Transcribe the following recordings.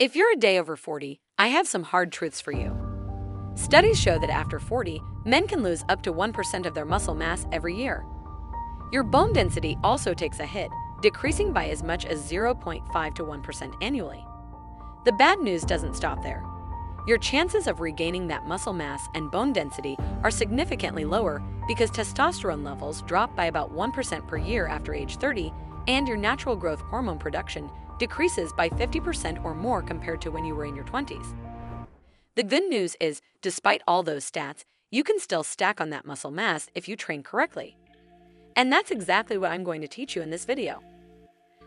If you're a day over 40, I have some hard truths for you. Studies show that after 40, men can lose up to 1% of their muscle mass every year. Your bone density also takes a hit, decreasing by as much as 0.5 to 1% annually. The bad news doesn't stop there. Your chances of regaining that muscle mass and bone density are significantly lower because testosterone levels drop by about 1% per year after age 30, and your natural growth hormone production decreases by 50% or more compared to when you were in your 20s. The good news is, despite all those stats, you can still stack on that muscle mass if you train correctly. And that's exactly what I'm going to teach you in this video.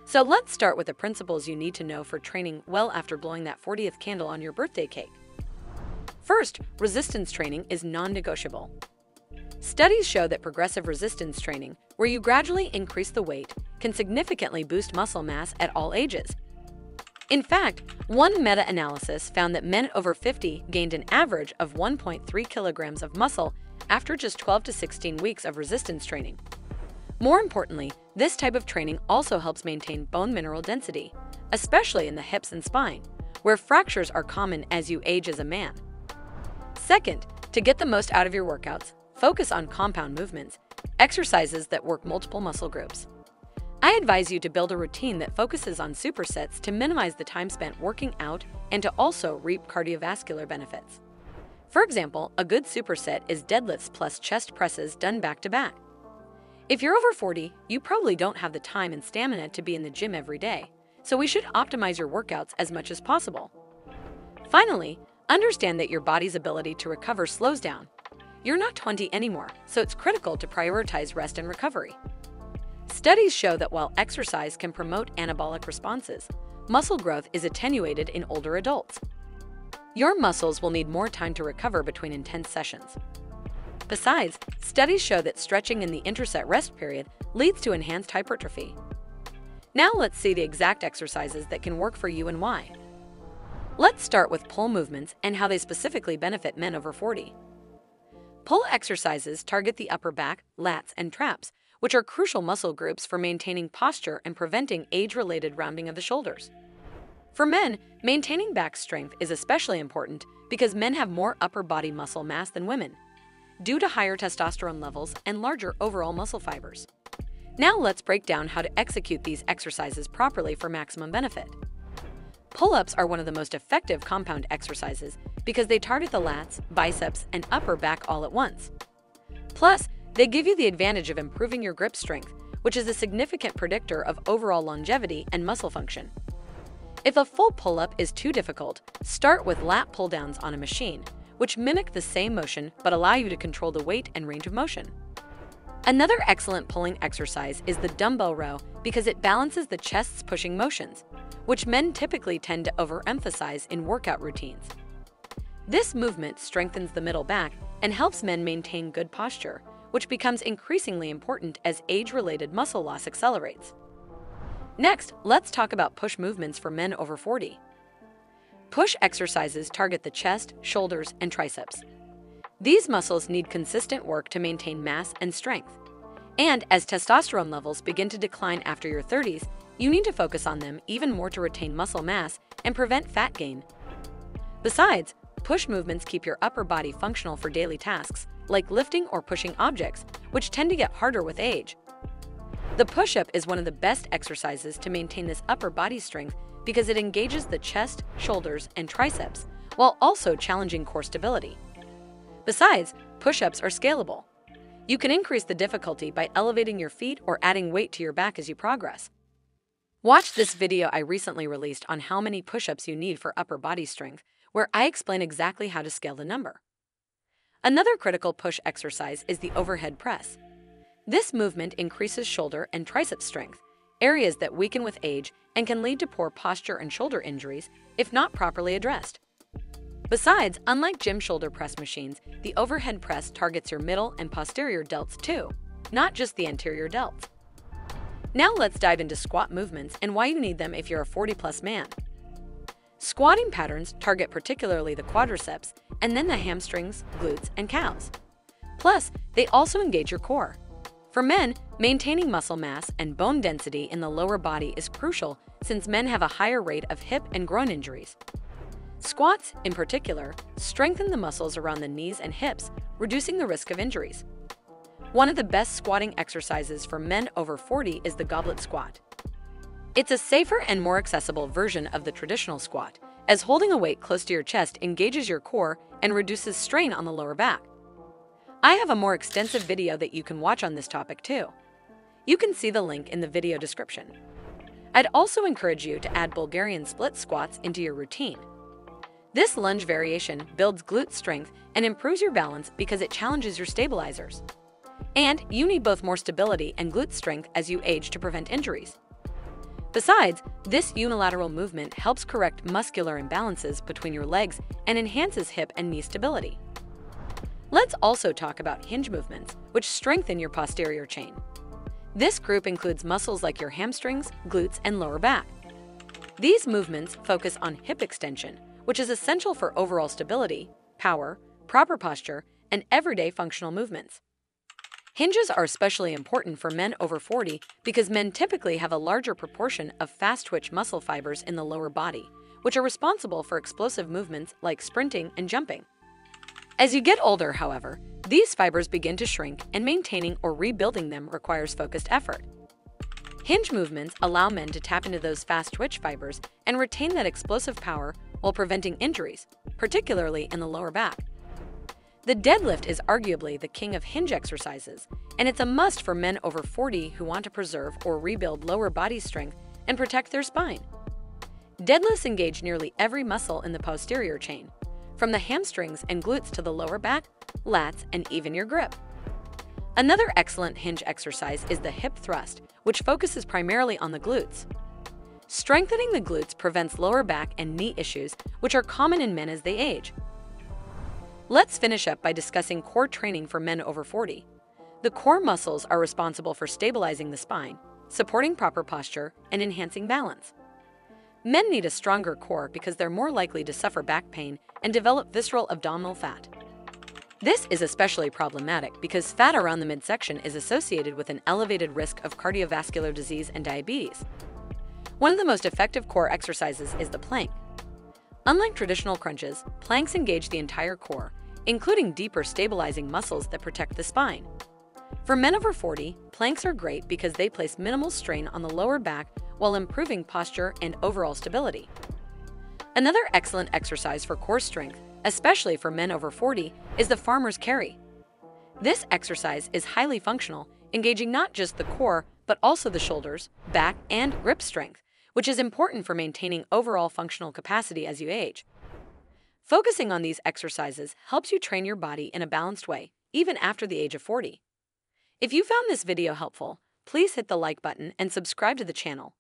So let's start with the principles you need to know for training well after blowing that 40th candle on your birthday cake. First, resistance training is non-negotiable. Studies show that progressive resistance training, where you gradually increase the weight, can significantly boost muscle mass at all ages. In fact, one meta-analysis found that men over 50 gained an average of 1.3 kilograms of muscle after just 12 to 16 weeks of resistance training. More importantly, this type of training also helps maintain bone mineral density, especially in the hips and spine, where fractures are common as you age as a man. Second, to get the most out of your workouts, focus on compound movements, exercises that work multiple muscle groups. I advise you to build a routine that focuses on supersets to minimize the time spent working out and to also reap cardiovascular benefits. For example, a good superset is deadlifts plus chest presses done back to back. If you're over 40, you probably don't have the time and stamina to be in the gym every day, so we should optimize your workouts as much as possible. Finally, understand that your body's ability to recover slows down. You're not 20 anymore, so it's critical to prioritize rest and recovery. Studies show that while exercise can promote anabolic responses, muscle growth is attenuated in older adults. Your muscles will need more time to recover between intense sessions. Besides, studies show that stretching in the interset rest period leads to enhanced hypertrophy. Now let's see the exact exercises that can work for you and why. Let's start with pull movements and how they specifically benefit men over 40. Pull exercises target the upper back, lats, and traps, which are crucial muscle groups for maintaining posture and preventing age-related rounding of the shoulders. For men, maintaining back strength is especially important because men have more upper body muscle mass than women, due to higher testosterone levels and larger overall muscle fibers. Now let's break down how to execute these exercises properly for maximum benefit. Pull-ups are one of the most effective compound exercises because they target the lats, biceps, and upper back all at once. Plus, they give you the advantage of improving your grip strength, which is a significant predictor of overall longevity and muscle function. If a full pull-up is too difficult, start with lat pull-downs on a machine, which mimic the same motion but allow you to control the weight and range of motion. Another excellent pulling exercise is the dumbbell row because it balances the chest's pushing motions, which men typically tend to overemphasize in workout routines. This movement strengthens the middle back and helps men maintain good posture, which becomes increasingly important as age-related muscle loss accelerates. Next, let's talk about push movements for men over 40. Push exercises target the chest, shoulders, and triceps. These muscles need consistent work to maintain mass and strength. And as testosterone levels begin to decline after your 30s, you need to focus on them even more to retain muscle mass and prevent fat gain. Besides, push movements keep your upper body functional for daily tasks, like lifting or pushing objects, which tend to get harder with age. The push-up is one of the best exercises to maintain this upper body strength because it engages the chest, shoulders, and triceps, while also challenging core stability. Besides, push-ups are scalable. You can increase the difficulty by elevating your feet or adding weight to your back as you progress. Watch this video I recently released on how many push-ups you need for upper body strength, where I explain exactly how to scale the number. Another critical push exercise is the overhead press. This movement increases shoulder and tricep strength, areas that weaken with age and can lead to poor posture and shoulder injuries if not properly addressed. Besides, unlike gym shoulder press machines, the overhead press targets your middle and posterior delts too, not just the anterior delts. Now let's dive into squat movements and why you need them if you're a 40-plus man. Squatting patterns target particularly the quadriceps and then the hamstrings, glutes, and calves. Plus, they also engage your core. For men, maintaining muscle mass and bone density in the lower body is crucial since men have a higher rate of hip and groin injuries. Squats, in particular, strengthen the muscles around the knees and hips, reducing the risk of injuries. One of the best squatting exercises for men over 40 is the goblet squat. It's a safer and more accessible version of the traditional squat, as holding a weight close to your chest engages your core and reduces strain on the lower back. I have a more extensive video that you can watch on this topic too. You can see the link in the video description. I'd also encourage you to add Bulgarian split squats into your routine. This lunge variation builds glute strength and improves your balance because it challenges your stabilizers. And you need both more stability and glute strength as you age to prevent injuries. Besides, this unilateral movement helps correct muscular imbalances between your legs and enhances hip and knee stability. Let's also talk about hinge movements, which strengthen your posterior chain. This group includes muscles like your hamstrings, glutes, and lower back. These movements focus on hip extension, which is essential for overall stability, power, proper posture, and everyday functional movements. Hinges are especially important for men over 40 because men typically have a larger proportion of fast-twitch muscle fibers in the lower body, which are responsible for explosive movements like sprinting and jumping. As you get older, however, these fibers begin to shrink, and maintaining or rebuilding them requires focused effort. Hinge movements allow men to tap into those fast-twitch fibers and retain that explosive power while preventing injuries, particularly in the lower back. The deadlift is arguably the king of hinge exercises, and it's a must for men over 40 who want to preserve or rebuild lower body strength and protect their spine. Deadlifts engage nearly every muscle in the posterior chain, from the hamstrings and glutes to the lower back, lats, and even your grip. Another excellent hinge exercise is the hip thrust, which focuses primarily on the glutes. Strengthening the glutes prevents lower back and knee issues, which are common in men as they age. Let's finish up by discussing core training for men over 40. The core muscles are responsible for stabilizing the spine, supporting proper posture, and enhancing balance. Men need a stronger core because they're more likely to suffer back pain and develop visceral abdominal fat. This is especially problematic because fat around the midsection is associated with an elevated risk of cardiovascular disease and diabetes. One of the most effective core exercises is the plank. Unlike traditional crunches, planks engage the entire core, including deeper stabilizing muscles that protect the spine. For men over 40, planks are great because they place minimal strain on the lower back while improving posture and overall stability. Another excellent exercise for core strength, especially for men over 40, is the farmer's carry. This exercise is highly functional, engaging not just the core, but also the shoulders, back, and grip strength, which is important for maintaining overall functional capacity as you age. Focusing on these exercises helps you train your body in a balanced way, even after the age of 40. If you found this video helpful, please hit the like button and subscribe to the channel.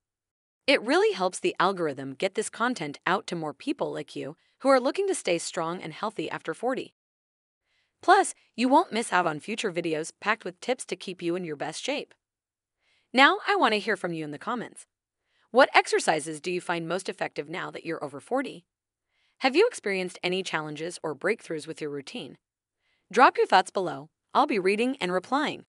It really helps the algorithm get this content out to more people like you who are looking to stay strong and healthy after 40. Plus, you won't miss out on future videos packed with tips to keep you in your best shape. Now, I want to hear from you in the comments. What exercises do you find most effective now that you're over 40? Have you experienced any challenges or breakthroughs with your routine? Drop your thoughts below. I'll be reading and replying.